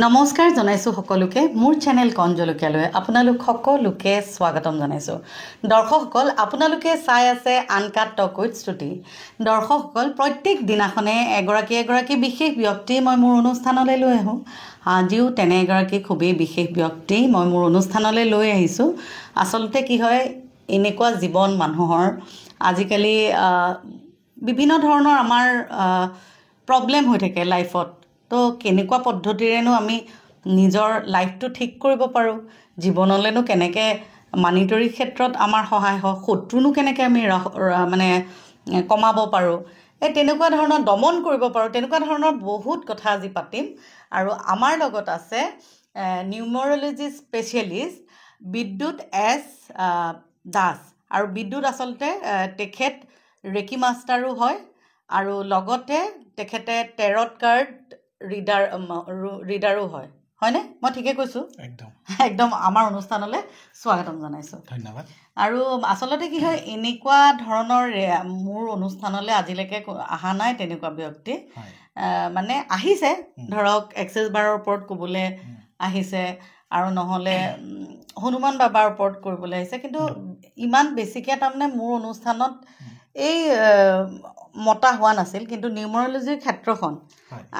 নমস্কাৰ জনাইছো সকলোকে মোৰ চেনেল কণ জলকীয়ালৈ আপোনালোক সকলোকে স্বাগতম জনাইছো দৰ্শকসকল আপোনালোকে চাই আছে আনকাট টক উইথ শ্ৰুতি দৰ্শকসকল প্ৰত্যেক দিনাখনে এগৰাকী বিশেষ ব্যক্তি মই মোৰ অনুষ্ঠানলৈ লৈ আহো আজিও তেনে এগৰাকী খুবেই বিশেষ ব্যক্তি মই মোৰ অনুষ্ঠানলৈ লৈ আহিছো আসলতে কি হয় এনেকুৱা জীৱন মানুহৰ আজিকালি বিভিন্ন ধৰণৰ আমাৰ প্ৰবলেম হৈ থাকে লাইফত তো কেনেকুৱা পদ্ধতিৰেনো আমি নিজৰ লাইফটো ঠিক কৰিব পাৰোঁ জীৱনলৈনো কেনেকৈ মানিটৰী ক্ষেত্ৰত আমাৰ সহায় হয় শত্ৰুনো কেনেকৈ আমি মানে কমাব পাৰোঁ এই তেনেকুৱা ধৰণৰ দমন কৰিব পাৰোঁ তেনেকুৱা ধৰণৰ বহুত কথা আজি পাতিম আৰু আমাৰ লগত আছে নিউমৰলজি স্পেচিয়েলিষ্ট বিদ্যুৎ এছ দাস আৰু বিদ্যুৎ আচলতে তেখেত ৰেকি মাষ্টাৰো হয় আৰু লগতে তেখেতে টেৰট কাৰ্ড ৰিডাৰো হয় হয়নে মই ঠিকে কৈছো একদম আমাৰ অনুষ্ঠানলৈ স্বাগতম জনাইছো ধন্যবাদ আৰু আচলতে কি হয় এনেকুৱা ধৰণৰ মোৰ অনুষ্ঠানলৈ আজিলৈকে অহা নাই তেনেকুৱা ব্যক্তি মানে আহিছে ধৰক এক্সেছ বাৰৰ ওপৰত ক'বলৈ আহিছে আৰু নহ'লে হনুমান বাবাৰ ওপৰত কৰিবলৈ আহিছে কিন্তু ইমান বেছিকৈ তাৰমানে মোৰ অনুষ্ঠানত এই মতা হোৱা নাছিল কিন্তু নিউমৰলজিৰ ক্ষেত্ৰখন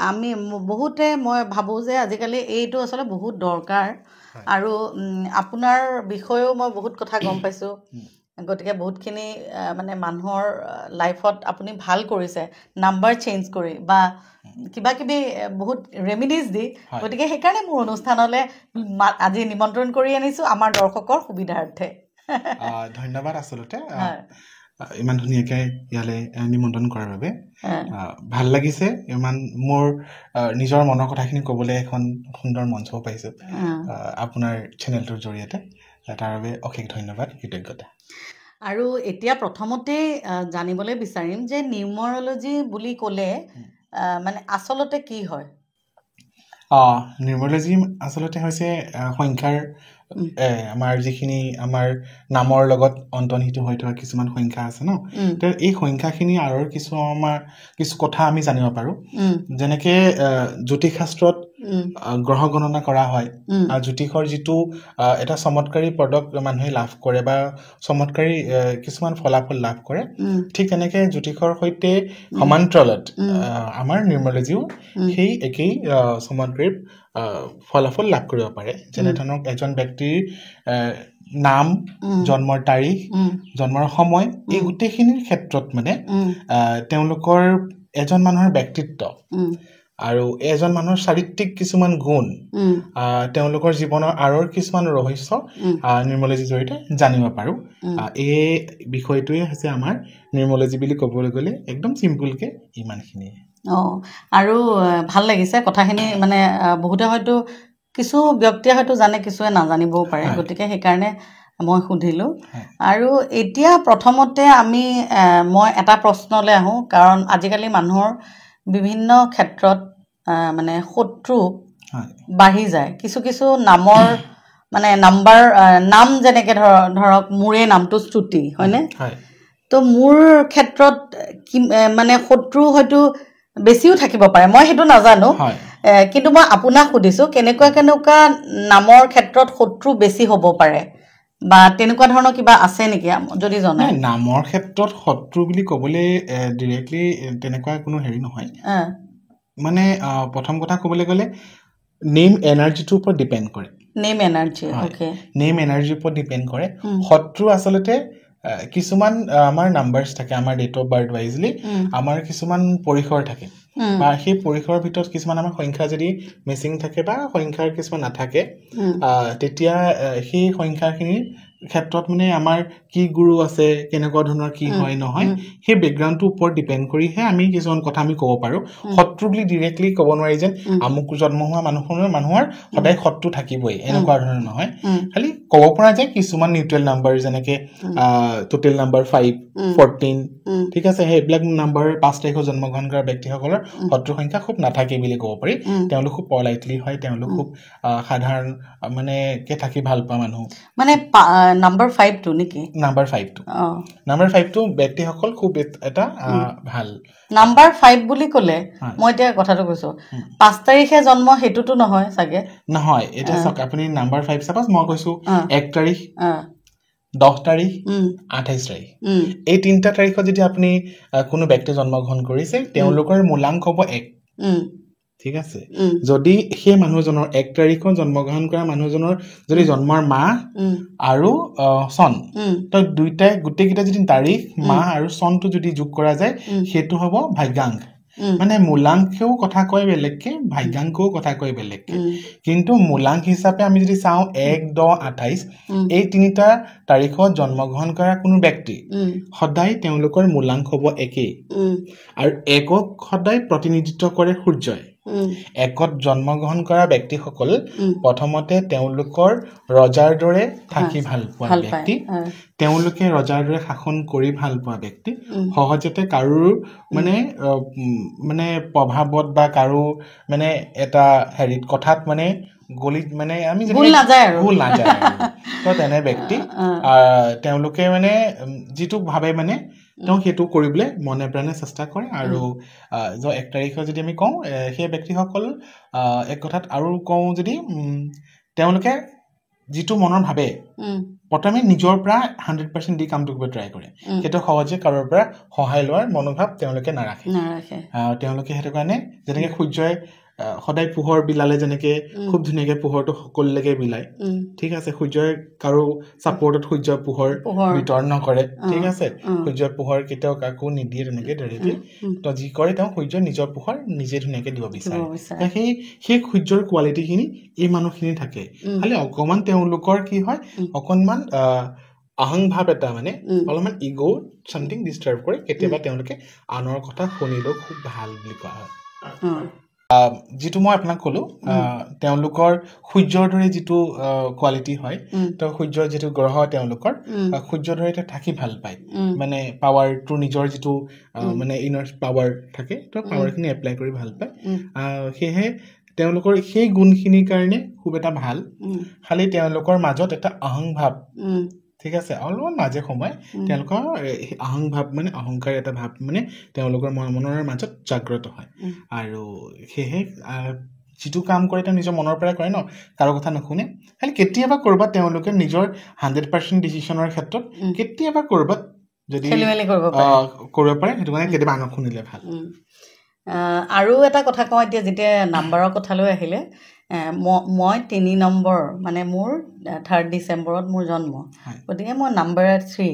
আমি বহুতে মই ভাবোঁ যে আজিকালি এইটো আচলতে বহুত দৰকাৰ আৰু আপোনাৰ বিষয়েও মই বহুত কথা গম পাইছোঁ গতিকে বহুতখিনি মানে মানুহৰ লাইফত আপুনি ভাল কৰিছে নাম্বাৰ চেঞ্জ কৰি বা কিবা কিবি বহুত ৰেমিডিজ দি গতিকে সেইকাৰণে মোৰ অনুষ্ঠানলৈ আজি নিমন্ত্ৰণ কৰি আনিছোঁ আমাৰ দৰ্শকৰ সুবিধাৰ্থে ধন্যবাদ আচলতে ইমান ধুনীয়াকৈ ইয়ালৈ নিমন্ত্ৰণ কৰাৰ বাবে ভাল লাগিছে ইমান মোৰ নিজৰ মনৰ কথাখিনি ক'বলৈ এখন সুন্দৰ মঞ্চও পাইছোঁ আপোনাৰ চেনেলটোৰ জৰিয়তে তাৰ বাবে অশেষ ধন্যবাদ কৃতজ্ঞতা আৰু এতিয়া প্ৰথমতেই জানিবলৈ বিচাৰিম যে নিউমৰলজি বুলি ক'লে মানে আচলতে কি হয় নিউমৰলজি আচলতে হৈছে সংখ্যাৰ আমাৰ যিখিনি আমাৰ নামৰ লগত অন্তৰ্নিহিত হৈ থকা কিছুমান সংখ্যা আছে ন তো এই সংখ্যাখিনি আৰু কিছু কথা আমি জানিব পাৰোঁ যেনেকৈ জ্যোতিষশাস্ত্ৰত গ্ৰহ গণনা কৰা হয় আৰু জ্যোতিষৰ যিটো এটা চমৎকাৰী প্ৰডাক্ট মানুহে লাভ কৰে বা চমৎকাৰী কিছুমান ফলাফল লাভ কৰে ঠিক তেনেকৈ জ্যোতিষৰ সৈতে সমান্তৰালত আমাৰ নিউমৰলজিও সেই একেই চমৎকাৰী ফলাফল লাভ কৰিব পাৰে যেনে ধৰক এজন ব্যক্তিৰ নাম জন্মৰ তাৰিখ জন্মৰ সময় এই গোটেইখিনিৰ ক্ষেত্ৰত মানে তেওঁলোকৰ এজন মানুহৰ ব্যক্তিত্ব আৰু এজন মানুহৰ চাৰিত্ৰিক কিছুমান গুণ তেওঁলোকৰ জীৱনৰ আঁৰৰ কিছুমান ৰহস্য নিউমৰলজিৰ জৰিয়তে জানিব পাৰোঁ এই বিষয়টোৱে হৈছে আমাৰ নিউমৰলজি বুলি ক'বলৈ গ'লে একদম চিম্পুলকৈ ইমানখিনিয়ে আৰু ভাল লাগিছে কথাখিনি মানে বহুতে হয়তো কিছু ব্যক্তিয়ে হয়তো জানে কিছুৱে নাজানিবও পাৰে গতিকে সেইকাৰণে মই সুধিলোঁ আৰু এতিয়া প্ৰথমতে মই এটা প্ৰশ্নলৈ আহোঁ কাৰণ আজিকালি মানুহৰ বিভিন্ন ক্ষেত্ৰত মানে শত্ৰু বাঢ়ি যায় কিছু নামৰ মানে নাম যেনেকৈ ধৰক মোৰে নামটো শ্ৰুতি হয়নে তো মোৰ ক্ষেত্ৰত মানে শত্ৰু হয়তো বেছিও থাকিব পাৰে মই সেইটো নাজানো কিন্তু মই আপোনাক সুধিছোঁ কেনেকুৱা নামৰ ক্ষেত্ৰত শত্ৰু বেছি হ'ব পাৰে বা তেনেকুৱা ধৰণৰ কিবা আছে নেকি যদি জনায় নামৰ ক্ষেত্ৰত শত্ৰু বুলি ক'বলৈ ডিৰেক্টলি তেনেকুৱা কোনো হেৰি নহয় মানে প্ৰথম কথা ক'বলৈ গ'লে নেম এনাৰ্জিটোৰ ওপৰত ডিপেণ্ড কৰে নেম এনাৰ্জিৰ ওপৰত ডিপেণ্ড কৰে শত্ৰু আচলতে কিছুমান আমাৰ নাম্বাৰছ থাকে আমাৰ ডেট অফ বাৰ্থ ৱাইজলি আমাৰ কিছুমান পৰিসৰ থাকে বা সেই পৰিসৰৰ ভিতৰত কিছুমান আমাৰ সংখ্যা যদি মিচিং থাকে বা সংখ্যাৰ কিছুমান নাথাকে তেতিয়া সেই সংখ্যাখিনিৰ ক্ষেত্ৰত মানে আমাৰ কি গুৰু আছে কেনেকুৱা ধৰণৰ কি হয় নহয় সেই বেকগ্ৰাউণ্ডটোৰ ওপৰত ডিপেণ্ড কৰিহে আমি কিছুমান কথা আমি ক'ব পাৰোঁ শত্ৰু বুলি ডিৰেক্টলি ক'ব নোৱাৰি যেন আমুক জন্ম হোৱা মানুহৰ সদায় শত্ৰু থাকিবই এনেকুৱা ধৰণৰ নহয় খালি ক'ব পৰা যায় কিছুমান নিউট্ৰেল নাম্বাৰ যেনেকৈ টোটেল নাম্বাৰ 5 14 ঠিক আছে সেইবিলাক নাম্বাৰ 5 তাৰিখত জন্মগ্ৰহণ কৰা ব্যক্তিসকলৰ শত্ৰু সংখ্যা খুব নাথাকে বুলি ক'ব পাৰি তেওঁলোক খুব পলাইটলি হয় তেওঁলোক খুব সাধাৰণ মানে থাকি ভাল পোৱা মানুহ মানে নাম্বাৰ 5 টো নেকি নাম্বাৰ 5 টো নাম্বাৰ 5 টো ব্যক্তিসকল খুব এটা ভাল নাম্বাৰ 5 বুলি ক'লে মই এতিয়া কথাটো কৈছো 5 তাৰিখে জন্ম হেতুটো নহয় চাগে নহয় এটা সক আপুনি নাম্বাৰ 5 সাপোজ মই কৈছো 1 তাৰিখ 10 তাৰিখ 28 তাৰিখ এই তিনটা তাৰিখত যদি আপুনি কোনো ব্যক্তি জন্মগ্ৰহণ কৰিছে তেওঁলোকৰ মূলাংক হ'ব 1 ঠিক আছে যদি সেই মানুহজনৰ 1 তাৰিখত জন্মগ্ৰহণ কৰা মানুহজনৰ যদি জন্মৰ মাহ আৰু সন তো দুইটাই গুটেকিটা যদি তাৰিখ মাহ আৰু সনটো যদি যোগ কৰা যায় হেতু হ'ব ভাগ্যাংক মানে মূলাংকেও কথা কয় বেলেগকে ভাগ্যাংকেও কথা কয় বেলেগকে কিন্তু মূলাংক হিচাপে আমি যদি চাও 1 10 28 এই তিনিটা তাৰিখত জন্মগ্ৰহণ কৰা কোনো ব্যক্তি সদায় তেওঁলোকৰ মূলাংক হ'ব একেই আৰু একক সদায় প্ৰতিনিধিত্ব কৰে সূৰ্যই একত জন্মগ্ৰহণ কৰা ব্যক্তিসকল প্ৰথমতে তেওঁলোকৰ ৰজাৰ দৰে থাকি ভাল পোৱা ব্যক্তি তেওঁলোকে ৰজাৰ দৰে শাসন কৰি ভাল পোৱা ব্যক্তি সহজতে কাৰো মানে প্ৰভাৱত বা কাৰো মানে এটা হেৰিত কথাত মানে গলিত মানে আমি ভুল নাযায় তো তেনে ব্যক্তি তেওঁলোকে মানে যিটো ভাবে মানে তেওঁ হেতু কৰিবলে মনে প্ৰাণে চেষ্টা কৰে আৰু 1 তাৰিখত যদি আমি কওঁ সেই ব্যক্তিসকল এক কথাত আৰু কওঁ যদি তেওঁলোকে যিটো মনৰ ভাবে প্ৰথমে নিজৰ পৰা 100% দি কামটো কৰিব ট্ৰাই কৰে হেতু সহজে কাৰোৰ পৰা সহায় লোৱাৰ মনোভাৱ তেওঁলোকে নাৰাখে তেওঁলোকে হেতু কাৰণে যেনেকৈ সূৰ্যই সদায় পোহৰ বিলালে যেনেকৈ খুব ধুনীয়াকৈ পোহৰটো সকলোলৈকে বিলায় ঠিক আছে সূৰ্যই কাৰো সাপোৰ্টত সূৰ্যৰ পোহৰ বিতৰণ নকৰে ঠিক আছে সূৰ্যৰ পোহৰ কেতিয়াও কাকো নিদিয়ে তেনেকৈ ডাইৰেক্টলি তো যি কৰে তেওঁ সূৰ্যৰ নিজৰ পোহৰ নিজে ধুনীয়াকৈ দিব বিচাৰে সেই সূৰ্যৰ কোৱালিটিখিনি এই মানুহখিনি থাকে খালি অকমান তেওঁলোকৰ কি হয় অকনমান অহংভাৱ এটা মানে অলপমান ইগো সামথিং ডিস্টাৰ্ব কৰে কেতিয়াবা তেওঁলোকে আনৰ কথা শুনিলেও খুব ভাল বুলি কোৱা হয় যেটো মই আপোনাক কলো তেওঁলোকৰ সূৰ্যৰ দৰে যেটো কোৱালিটি হয় তো সূৰ্যৰ যেটো গ্ৰহ তেওঁলোকৰ সূৰ্যৰ দৰে থাকি ভাল পায় মানে পাৱাৰ টু নিজৰ যেটো মানে ইনাৰ পাৱাৰ থাকে তো পাৱাৰখিনি এপ্লাই কৰি ভাল পায় হেহে তেওঁলোকৰ সেই গুণখিনিৰ কাৰণে খুব এটা ভাল খালি তেওঁলোকৰ মাজত এটা অহংভাৱ ঠিক আছে অলপমান মাজে সময় তেওঁলোকৰ অহংভাৱ মানে অহংকাৰ এটা ভাৱ মানে তেওঁলোকৰ মনৰ মাজত জাগ্ৰত হয় আৰু হেহে যেটো কাম কৰে তেওঁ নিজৰ মনৰ পৰা কৰে ন কাৰো কথা নুশুনে খালি কেতিয়াবা কৰবাত তেওঁলোকে নিজৰ 100% ডিসিশনৰ ক্ষেত্ৰত কেতিয়াবা কৰবাত যদি খেলিমেলি কৰিব পাৰে হেতু মানে কেতিয়াবা আনক শুনিলে ভাল আৰু এটা কথা কওঁ এতিয়া যেতিয়া নাম্বাৰৰ কথালৈ আহিলে মই 3 নম্বৰ মানে মোৰ 3 ডিসেম্বৰত মোৰ জন্ম গতিকে মই নাম্বাৰ 3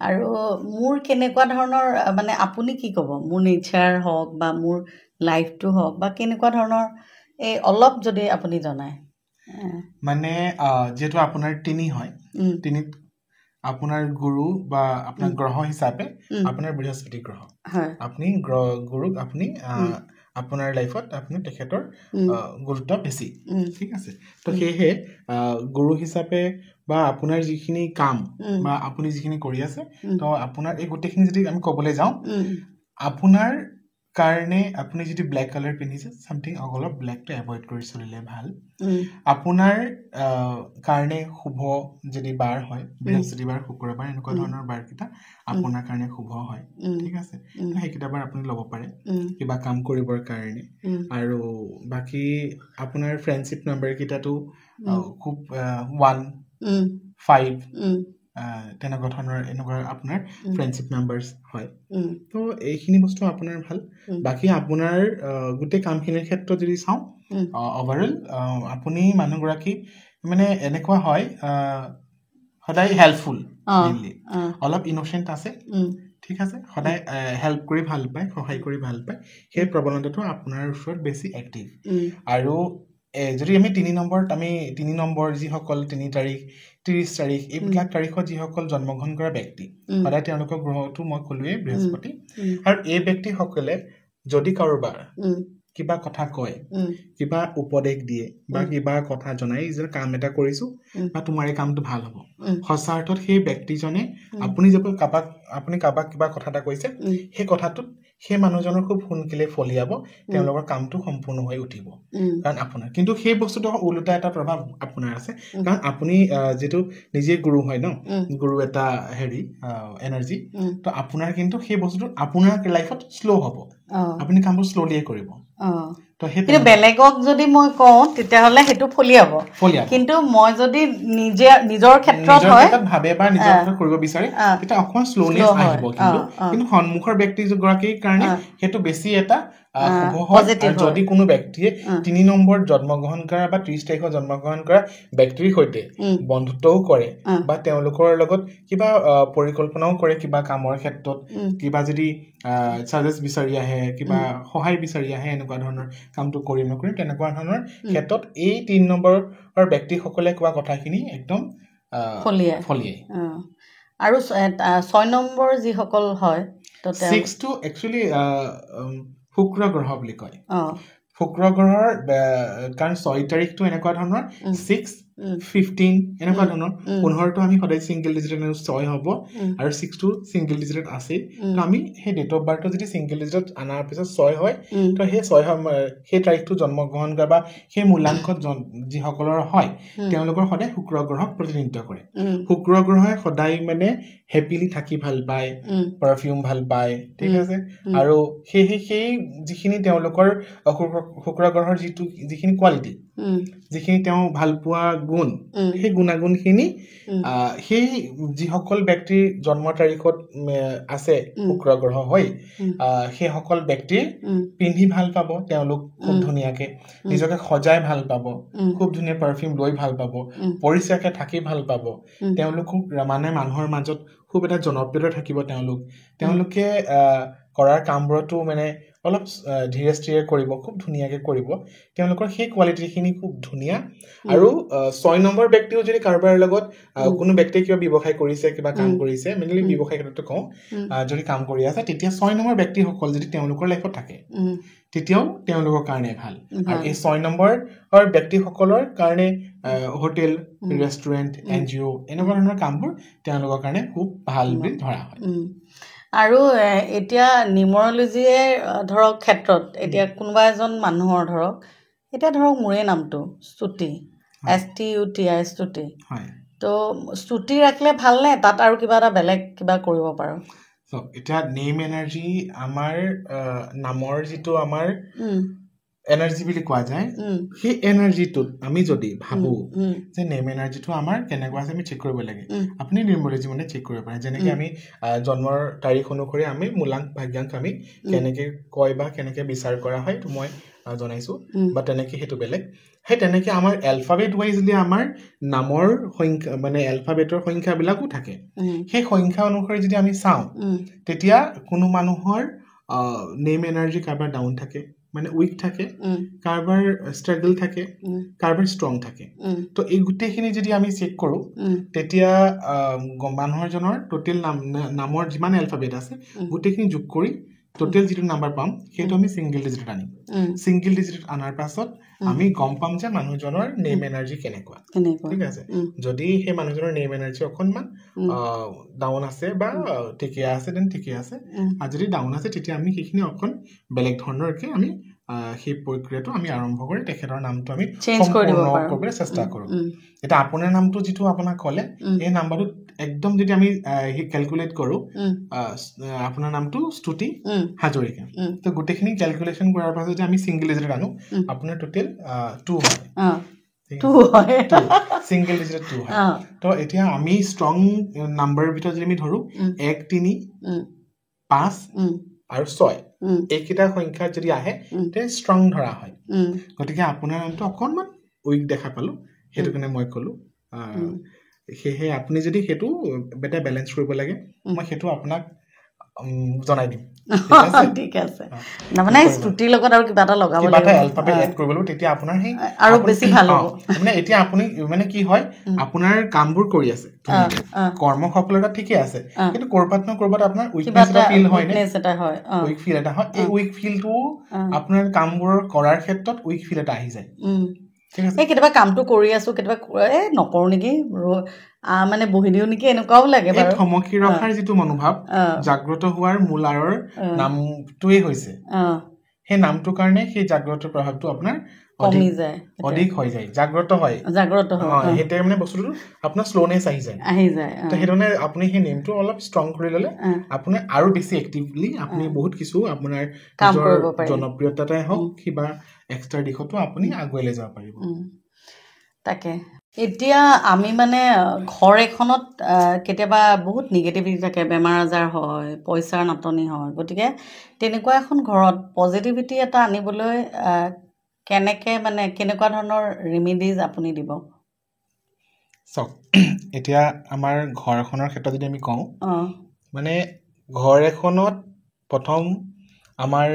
আৰু মোৰ কেনেকুৱা ধৰণৰ মানে আপুনি কি ক'ব মোৰ নেচাৰ হওক বা মোৰ লাইফটো হওক বা কেনেকুৱা ধৰণৰ এই অলপ যদি আপুনি জনায় মানে যেটো আপোনাৰ 3 হয় 3 আপোনাৰ গুৰু বা আপোনাৰ গ্ৰহ হিচাপে আপোনাৰ বৃহস্পতি গ্ৰহ আপুনি গুৰুক আপুনি আপোনাৰ লাইফত আপুনি তেখেতৰ গুৰুত্ব বেছি ঠিক আছে তো হেহে গুৰু হিচাপে বা আপোনাৰ যিখিনি কাম বা আপুনি যিখিনি কৰি আছে তো আপোনাৰ এই গোটেইখিনি যদি আমি ক'বলৈ যাওঁ আপোনাৰ কাৰণে আপুনি যদি ব্ল্যাক কালাৰ পিন্ধিছে সামথিং অলপ ব্ল্যাকটো এভয়েড কৰি চলিলে ভাল আপোনাৰ কাৰণে শুভ যদি বাৰ হয় বৃহস্পতিবাৰ শুক্ৰবাৰ এনেকুৱা ধৰণৰ বাৰ কিটা আপোনাৰ কাৰণে শুভ হয় ঠিক আছে তো হেকিটা বাৰ আপুনি ল'ব পাৰে কিবা কাম কৰিবৰ কাৰণে আৰু বাকি আপোনাৰ ফ্ৰেণ্ডশিপ নাম্বাৰ কিটাটো খুব 1 5 তেনেকুৱা ধৰণৰ এনেকুৱা আপোনাৰ ফ্ৰেণ্ডশিপ নাম্বাৰস হয় তো এইখিনি বস্তু আপোনাৰ ভাল বাকি আপোনাৰ গুটে কামখিনিৰ ক্ষেত্ৰত যদি চাও ওভাৰঅল আপুনি মানুহগৰাকী মানে এনেকুৱা হয় সদায় হেল্পফুল মেইনলি অলপ ইনোসেন্ট আছে ঠিক আছে সদায় হেল্প কৰি ভাল পায় সহায় কৰি ভাল পায় সেই প্ৰবণতাটো আপোনাৰ ওচৰত বেছি এক্টিভ আৰু যদি আমি 3 নম্বৰ যি সকল 3 তাৰিখ 30 তাৰিখ এইবিলাক তাৰিখত যি সকল জন্মগ্ৰহণ কৰা ব্যক্তি সদায় তেওঁলোকৰ গ্ৰহটো মই কলোৱে বৃহস্পতি আৰু এই ব্যক্তি সকলে যদি কাৰোবাৰ কিবা কথা কয় কিবা উপদেশ দিয়ে বা কিবা কথা জনাই যে কাম এটা কৰিছো বা তোমাৰ এই কামটো ভাল হ'ব সঁচাৰ্থত সেই ব্যক্তিজনে আপুনি যে আপুনি কাবাক কিবা কথা এটা কৈছে সেই কথাটোত সেই মানুহজনৰ খুব সোনকালে ফলিয়াব তেওঁলোকৰ কামটো সম্পূৰ্ণ হৈ উঠিব কাৰণ আপোনাৰ কিন্তু সেই বস্তুটো ওলোটা এটা প্ৰভাৱ আপোনাৰ আছে কাৰণ আপুনি যেটো নিজে গুৰু হয় ন গুৰু এটা হেৰি এনাৰ্জি তো আপোনাৰ কিন্তু সেই বস্তুটো আপোনাৰ লাইফত স্লো হ'ব আপুনি কামটো স্লোলিয়ে কৰিব তো কিন্তু বেলেগক যদি মই কওঁ তেতিয়াহ'লে সেইটো ফলিয়াব কিন্তু মই যদি নিজৰ ক্ষেত্ৰত হয় ভাবে বা নিজৰ ক্ষেত্ৰত কৰিব বিচাৰে তেতিয়া অকমান স্লোনেছ আহিব কিন্তু সন্মুখৰ ব্যক্তিগৰাকীৰ কাৰণে সেইটো বেছি এটা শুভ হয় আৰু যদি কোনো ব্যক্তিয়ে 3 নম্বৰ জন্মগ্ৰহণ কৰা বা 30 তাৰিখত জন্মগ্ৰহণ কৰা ব্যক্তিৰ সৈতে বন্ধুত্বও কৰে বা তেওঁলোকৰ লগত কিবা পৰিকল্পনাও কৰে কিবা কামৰ ক্ষেত্ৰত কিবা যদি সাজেষ্ট বিচাৰি আহে কিবা সহায় বিচাৰি আহে এনেকুৱা ধৰণৰ কামটো কৰিম নকৰিম তেনেকুৱা ধৰণৰ ক্ষেত্ৰত এই 3 নম্বৰৰ ব্যক্তিসকলে কোৱা কথাখিনি একদম ফলিয়াই আৰু 6 নম্বৰ যিসকল হয় তো 6 টো একচুয়ালি শুক্ৰ গ্ৰহ বুলি কয় শুক্ৰ গ্ৰহৰ কাৰণ 6 তাৰিখটো এনেকুৱা ধৰণৰ 6 15 এনেকুৱা ধৰণৰ 15 টো আমি সদায় সিঙ্গেল ডিজিটত 6 হ'ব আৰু 6 টো সিঙ্গেল ডিজিটত আছে তো আমি সেই ডেট অফ বাৰ্থটো যদি সিঙ্গেল ডিজিটত আনাৰ পিছত 6 হয় তো সেই 6 সেই তাৰিখটো জন্মগ্ৰহণ কৰা বা সেই মূলাংকত যিসকলৰ হয় তেওঁলোকৰ সদায় শুক্ৰ গ্ৰহক প্ৰতিনিধিত্ব কৰে শুক্ৰ গ্ৰহই সদায় মানে হ্যাপিলি থাকি ভাল পায় পাৰফিউম ভাল পায় ঠিক আছে আৰু সেই যিখিনি তেওঁলোকৰ শুক্ৰ গ্ৰহৰ যিখিনি কোৱালিটি যিখিনি তেওঁ ভাল পোৱা গুণ সেই গুণাগুণখিনি সেই যিসকল ব্যক্তিৰ জন্ম তাৰিখত আছে শুক্ৰ গ্ৰহ হয় সেই সকল ব্যক্তি পিন্ধি ভাল পাব তেওঁলোক খুব ধুনীয়াকে নিজকে সজাই ভাল পাব খুব ধুনীয়া পাৰফিউম লৈ ভাল পাব পৰিষ্কাৰকে থাকি ভাল পাব তেওঁলোক মানে মানুহৰ মাজত খুব এটা জনপ্ৰিয়তা থাকিব তেওঁলোকে কৰাৰ কামবোৰতো মানে অলপ ধীৰে স্থিৰে কৰিব খুব ধুনীয়াকে কৰিব তেওঁলোকৰ সেই কোৱালিটিখিনি খুব ধুনীয়া আৰু 6 নম্বৰ ব্যক্তিও যদি কাৰোবাৰ লগত কোনো ব্যক্তি কিবা ব্যৱসায় কৰিছে কিবা কাম কৰিছে মেইনলি ব্যৱসায় ক্ষেত্ৰতে কওঁ যদি কাম কৰি আছে তেতিয়া 6 নম্বৰ ব্যক্তিসকল যদি তেওঁলোকৰ লাইফত থাকে তেতিয়াও তেওঁলোকৰ কাৰণে ভাল আৰু এই 6 নম্বৰৰ ব্যক্তিসকলৰ কাৰণে হোটেল ৰেষ্টুৰেণ্ট এনজিও এনেকুৱা ধৰণৰ কামবোৰ তেওঁলোকৰ কাৰণে খুব ভাল বুলি ধৰা হয় আৰু এতিয়া নিউমৰলজিয়ে ধৰক ক্ষেত্ৰত এতিয়া কোনোবা এজন মানুহৰ ধৰক এতিয়া ধৰক মোৰে নামটো স্তুতি STUTI স্তুতি হয় তো স্তুতি ৰাখিলে ভাল নে তাত আৰু কিবা এটা বেলেগ কিবা কৰিব পাৰো সো এটা নেম এনাৰ্জি আমাৰ নামৰ যিটো আমাৰ এনাৰ্জি বুলি কোৱা যায় সেই এনাৰ্জিটোত আমি যদি ভাবো যে নেম এনাৰ্জিটো আমাৰ কেনেকুৱা আছে আমি চেক কৰিব লাগে আপুনি নিউমৰলজি মানে চেক কৰিব পাৰে যেনেকৈ আমি জন্মৰ তাৰিখ অনুসৰি আমি মূলাংক ভাগ্যাংক আমি কেনেকৈ কয় বা কেনেকৈ বিচাৰ কৰা হয় তো মই জনাইছো বা তেনেকৈ হেতু বেলেগ হে তেনেকৈ আমাৰ এলফাবেট ওয়াইজলি আমাৰ নামৰ সংখ্যা মানে এলফাবেটৰ সংখ্যাবিলাকো থাকে সেই সংখ্যা অনুসৰি যদি আমি চাওঁ তেতিয়া কোনো মানুহৰ নেম এনাৰ্জি কাৰবাৰ ডাউন থাকে মানে উইক থাকে কাৰবাৰ স্ট্ৰাগল থাকে কাৰবাৰ ষ্ট্ৰং থাকে তো এই গুটেখিনি যদি আমি চেক কৰো তেতিয়া মানুহৰ জনৰ টোটাল নামৰ যিমান এলফাবেট আছে গুটেখিনি যোগ কৰি টোটাল যিটো নাম্বাৰ পাম সেইটো আমি সিঙ্গেল ডিজিটত আনিম সিঙ্গেল ডিজিটত আনাৰ পাছত আমি গম পাম যে মানুহজনৰ নেম এনাৰ্জি কেনেকুৱা ঠিক আছে যদি সেই মানুহজনৰ নেম এনাৰ্জি অকনমান ডাউন আছে বা ঠিকে আছে দেন ঠিকে আছে আৰু যদি ডাউন আছে তেতিয়া আমি সেইখিনি অকন বেলেগ ধৰণৰকে আমি সেই প্ৰক্ৰিয়াটো আমি আৰম্ভ কৰি তেখেতৰ নামটো আমি চেঞ্জ কৰি দিব পাৰো কৰিবলৈ চেষ্টা কৰো এটা আপোনাৰ নামটো যিটো আপোনাক ক'লে এই নাম্বাৰটো একদম যদি আমি ক্যালকুলেট কৰো আপোনাৰ নামটো স্তুতি হাজৰিকা তো গুটেখিনি ক্যালকুলেশন কৰাৰ পাছত যদি আমি সিঙ্গেল ডিজিট আনো আপোনাৰ টোটাল 2 হয় 2 হয় সিঙ্গেল ডিজিট 2 হয় তো এতিয়া আমি ষ্ট্ৰং নাম্বাৰৰ ভিতৰত যদি আমি ধৰো 1 3 5 আৰু 6 এইকেইটা সংখ্যা যদি আহে তে ষ্ট্ৰং ধৰা হয় গতিকে আপোনাৰ নামটো অকনমান উইক দেখা পালো হেতু কাৰণে মই কলো হেহে আপুনি যদি হেতু বেটা বেলেন্স কৰিব লাগে মই হেতু আপোনাক জনাই দিম ঠিক আছে না মানে স্তুতিৰ লগত আৰু কিবা এটা লগাব লাগিব কিবা এটা এলফাবেট এড কৰিব লাগিব তেতিয়া আপোনাৰ হে আৰু বেছি ভাল হ'ব মানে এতিয়া আপুনি মানে কি হয় আপোনাৰ কামবোৰ কৰি আছে কৰ্ম সফলতা ঠিকই আছে কিন্তু কৰবাত আপোনাৰ উইকনেস এটা ফিল হয় নে উইক ফিল এটা হয় এই উইক ফিলটো আপোনাৰ কামবোৰ কৰাৰ ক্ষেত্ৰত উইক ফিল এটা আহি যায় ঠিক আছে এই কেতিয়াবা কামটো কৰি আছো কেতিয়াবা নকৰো নেকি মানে বহি দিওঁ নেকি এনেকুৱাও লাগে এই বাৰু থমকি ৰখাৰ যিটো মনোভাৱ জাগ্ৰত হোৱাৰ মূল আঁৰৰ নামটোৱে হৈছে সেই নামটোৰ কাৰণে সেই জাগ্ৰত প্ৰভাৱটো আপোনাৰ কমি যায় অধিক হৈ যায় জাগ্ৰত হয় সেইটোৱে মানে বস্তুটো আপোনাৰ শ্ল'নেছ আহি যায় তো সেইটো কাৰণে আপুনি সেই নেমটো অলপ ষ্ট্ৰং কৰি ল'লে আপুনি আৰু বেছি এক্টিভলি আপুনি বহুত কিছু আপোনাৰ নিজৰ জনপ্ৰিয়তাই হওক কিবা এক্সট্ৰা দিশতো আপুনি আগুৱাই লৈ যাব পাৰিব তাকে এতিয়া আমি মানে ঘৰ এখনত কেতিয়াবা বহুত নিগেটিভিটি থাকে বেমাৰ আজাৰ হয় পইচাৰ নাটনি হয় গতিকে তেনেকুৱা এখন ঘৰত পজিটিভিটি এটা আনিবলৈ কেনেকৈ মানে কেনেকুৱা ধৰণৰ ৰেমিডিজ আপুনি দিব চাওক এতিয়া আমাৰ ঘৰ এখনৰ ক্ষেত্ৰত যদি আমি কওঁ মানে ঘৰ এখনত প্ৰথম আমাৰ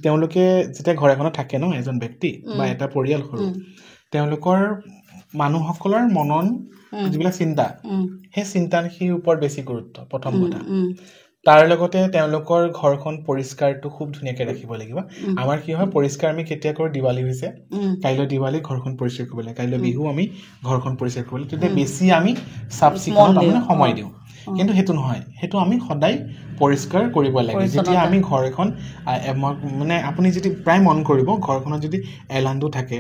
তেওঁলোকে যেতিয়া ঘৰ এখনত থাকে ন এজন ব্যক্তি বা এটা পৰিয়াল সৰু তেওঁলোকৰ মানুহসকলৰ মনন যিবিলাক চিন্তা সেই চিন্তাখিনিৰ ওপৰত বেছি গুৰুত্ব প্ৰথম কথা তাৰ লগতে তেওঁলোকৰ ঘৰখন পৰিষ্কাৰটো খুব ধুনীয়াকৈ ৰাখিব লাগিব আমাৰ কি হয় পৰিষ্কাৰ আমি কেতিয়া কৰোঁ দিৱালী হৈছে কাইলৈ দিৱালী ঘৰখন পৰিষ্কাৰ কৰিব লাগে কাইলৈ বিহু আমি ঘৰখন পৰিষ্কাৰ কৰিব লাগে তেতিয়া বেছি আমি চাফ চিকুণত আমি সময় দিওঁ কিন্তু সেইটো নহয় সেইটো আমি সদায় পৰিষ্কাৰ কৰিব লাগে যেতিয়া আমি ঘৰ এখন মানে আপুনি যদি প্ৰায় মন কৰিব ঘৰখনত যদি এলান্ধু থাকে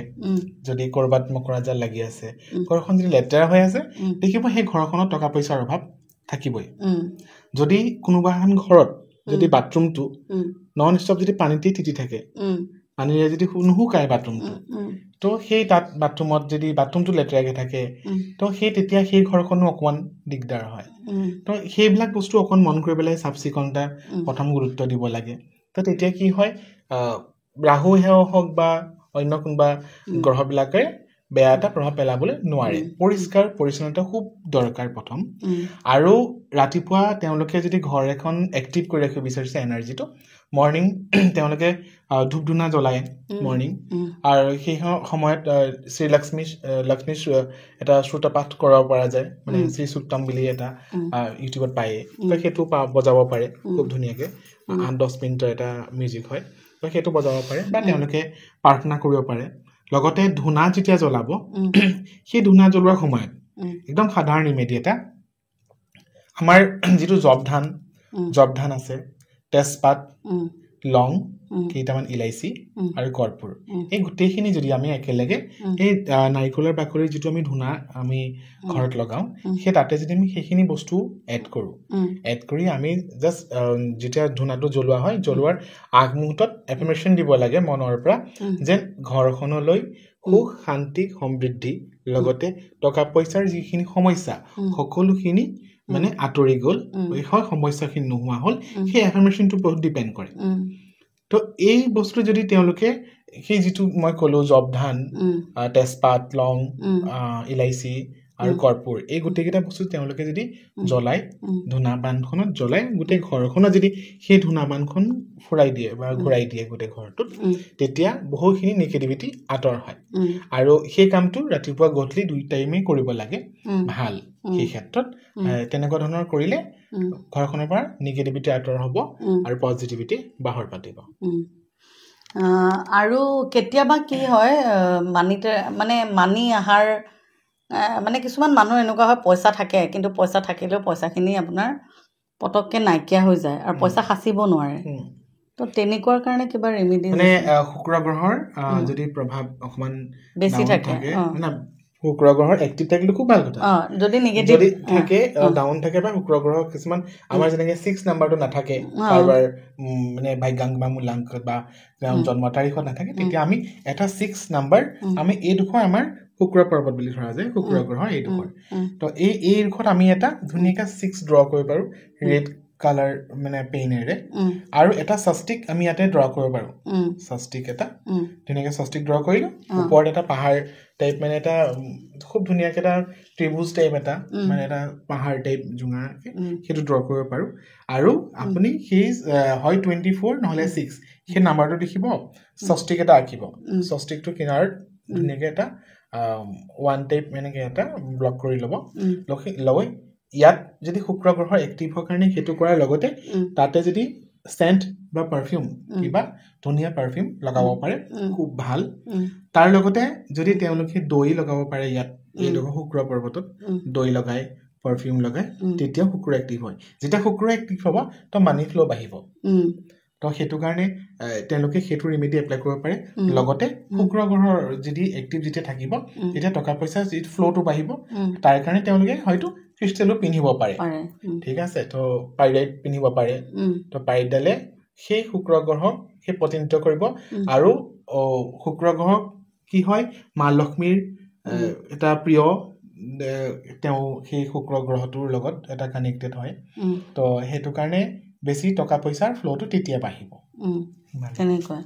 যদি ক'ৰবাত মকৰা জাল লাগি আছে ঘৰখন যদি লেতেৰা হৈ আছে দেখিব সেই ঘৰখনত টকা পইচাৰ অভাৱ থাকিবই যদি কোনোবা এখন ঘৰত যদি বাথৰুমটো নন ষ্টপ যদি পানীতে তিতি থাকে পানীৰে যদি নুশুকায় বাথৰুমটো তো সেই তাত বাথৰুমত যদি বাথৰুমটো লেতেৰাকৈ থাকে তো তেতিয়া সেই ঘৰখনো অকণমান দিগদাৰ হয় তো সেইবিলাক বস্তু অকণ মন কৰি পেলাই চাফ চিকুণতা প্ৰথম গুৰুত্ব দিব লাগে তো তেতিয়া কি হয় ৰাহু সেও হওক বা অন্য কোনোবা গ্ৰহবিলাকে বেয়া এটা প্ৰভাৱ পেলাবলৈ নোৱাৰে পৰিষ্কাৰ পৰিচ্ছন্নতা খুব দৰকাৰ প্ৰথম আৰু ৰাতিপুৱা তেওঁলোকে যদি ঘৰ এখন এক্টিভ কৰি ৰাখিব বিচাৰিছে এনাৰ্জিটো মৰ্ণিং তেওঁলোকে ধূপ ধূনা জ্বলায় মৰ্ণিং আৰু সেই সময়ত শ্ৰী লক্ষ্মীৰ এটা শ্ৰুতপাঠ কৰাব পৰা যায় মানে শ্ৰী সূক্তম বুলি এটা ইউটিউবত পায়েই তো সেইটো বজাব পাৰে খুব ধুনীয়াকৈ 8-10 মিনিটৰ এটা মিউজিক হয় তো সেইটো বজাব পাৰে বা তেওঁলোকে প্ৰাৰ্থনা কৰিব পাৰে লগতে ধূনা যেতিয়া জ্বলাব সেই ধূনা জ্বলোৱাৰ সময়ত একদম সাধাৰণ ৰেমেডি এটা আমাৰ যিটো জবধান আছে তেজপাত লং কেইটামান ইলাইচি আৰু কৰ্পূৰ এই গোটেইখিনি যদি আমি একেলগে এই নাৰিকলৰ বাকলিৰ যিটো আমি ধূনা আমি ঘৰত লগাওঁ সেই তাতে যদি আমি সেইখিনি বস্তু এড কৰি আমি জাষ্ট যেতিয়া ধূনাটো জ্বলোৱা হয় জ্বলোৱাৰ আগমুহূৰ্তত এফাৰ্মেশ্যন দিব লাগে মনৰ পৰা যেন ঘৰখনলৈ সুখ শান্তি সমৃদ্ধি লগতে টকা পইচাৰ যিখিনি সমস্যা সকলোখিনি মানে আঁতৰি গ'ল এই সমস্যাখিনি নোহোৱা হ'ল সেই এফাৰ্মেশ্যনটোৰ ওপৰত ডিপেণ্ড কৰে তো এই বস্তু যদি তেওঁলোকে সেই যিটো মই ক'লো জবধান তেজপাত লং ইলাইচি আৰু কৰ্পূৰ এই গোটেইকেইটা বস্তু তেওঁলোকে যদি জ্বলাই ধূনা বানখনত জ্বলাই গোটেই ঘৰখনত যদি সেই ধূনা বানখন ফুৰাই দিয়ে বা ঘূৰাই দিয়ে গোটেই ঘৰটোত তেতিয়া বহুখিনি নিগেটিভিটি আঁতৰ হয় আৰু সেই কামটো ৰাতিপুৱা গধূলি 2 টাইমেই কৰিব লাগে ভাল সেই ক্ষেত্ৰত তেনেকুৱা ধৰণৰ কৰিলে ঘৰখনৰ পৰা নিগেটিভিটি আঁতৰ হ'ব আৰু পজিটিভিটি বাহৰ পাতিব আৰু কেতিয়াবা কি হয় মানি আহাৰ মানে কিছুমান মানুহ এনেকুৱা হয় পইচা থাকে কিন্তু পইচা থাকিলেও পইচাখিনি আপোনাৰ পটককৈ নাইকিয়া হৈ যায় আৰু পইচা সাঁচিব নোৱাৰে তো তেনেকুৱাৰ কাৰণে কিবা ৰেমেডি মানে শুক্ৰ গ্ৰহৰ যদি প্ৰভাৱ অকমান বেছি থাকে মানে শুক্ৰ গ্ৰহৰ এক্টিভ থাকিলে খুব ভাল কথা যদি নিগেটিভ থাকে ডাউন থাকে বা শুক্ৰ গ্ৰহ কিছুমান আমাৰ যেনেকৈ 6 নাম্বাৰটো নাথাকে কাৰোবাৰ মানে ভাগ্যাংক বা মূল্যাংক বা জন্ম তাৰিখত নাথাকে তেতিয়া আমি এটা 6 নাম্বাৰ আমি এইডোখৰ আমাৰ শুক্ৰ পৰ্বত বুলি ধৰা যায় শুক্ৰ গ্ৰহৰ এইডোখৰ তো এইডোখৰত আমি এটা ধুনীয়াকৈ 6 ড্ৰ কৰিব পাৰোঁ ৰেড কালাৰ মানে পেইনেৰে আৰু এটা স্বস্তিক আমি ইয়াতে ড্ৰ কৰিব পাৰোঁ স্বস্তিক এটা ধুনীয়াকৈ স্বস্তিক ড্ৰ কৰিলোঁ ওপৰত এটা পাহাৰ টাইপ মানে এটা খুব ধুনীয়াকৈ এটা ত্ৰিভুজ টাইপ এটা মানে এটা পাহাৰ টাইপ জোঙাকৈ সেইটো ড্ৰ কৰিব পাৰোঁ আৰু আপুনি সেই হয় 24 নহ'লে 6 সেই নাম্বাৰটো দেখিব স্বস্তিক এটা আঁকিব স্বস্তিকটো কিনাৰত ধুনীয়াকৈ এটা 1 টাইপ এনেকৈ এটা ব্লক কৰি ল'ব লৈ ইয়াত যদি শুক্ৰ গ্ৰহৰ এক্টিভৰ কাৰণে সেইটো কৰাৰ লগতে তাতে যদি সেন্ট বা পাৰফিউম কিবা ধুনীয়া পাৰফিউম লগাব পাৰে খুব ভাল তাৰ লগতে যদি তেওঁলোকে দৈ লগাব পাৰে ইয়াত এই শুক্ৰ পৰ্বতত দৈ লগাই পাৰফিউম লগাই তেতিয়া শুক্ৰ এক্টিভ হয় যেতিয়া শুক্ৰ এক্টিভ হ'ব তো মানি ফ্লো বাঢ়িব তো সেইটো কাৰণে তেওঁলোকে সেইটো ৰেমেডি এপ্লাই কৰিব পাৰে লগতে শুক্ৰ গ্ৰহৰ যদি এক্টিভ যেতিয়া থাকিব তেতিয়া টকা পইচা যি ফ্লোটো বাঢ়িব তাৰ কাৰণে তেওঁলোকে হয়তো ক্ৰিষ্টেলো পিন্ধিব পাৰে ঠিক আছে তো পাইৰাইট পিন্ধিব পাৰে তো পাইৰাইটডালে সেই শুক্ৰ গ্ৰহক সেই প্ৰতিনিধিত্ব কৰিব আৰু শুক্ৰ গ্ৰহ কি হয় মা লক্ষ্মীৰ এটা প্ৰিয় তেওঁ সেই শুক্ৰ গ্ৰহটোৰ লগত এটা কানেক্টেড হয় তো সেইটো কাৰণে বেছি টকা পইচাৰ ফ্লোটো তেতিয়া বাঢ়িব তেনেকুৱা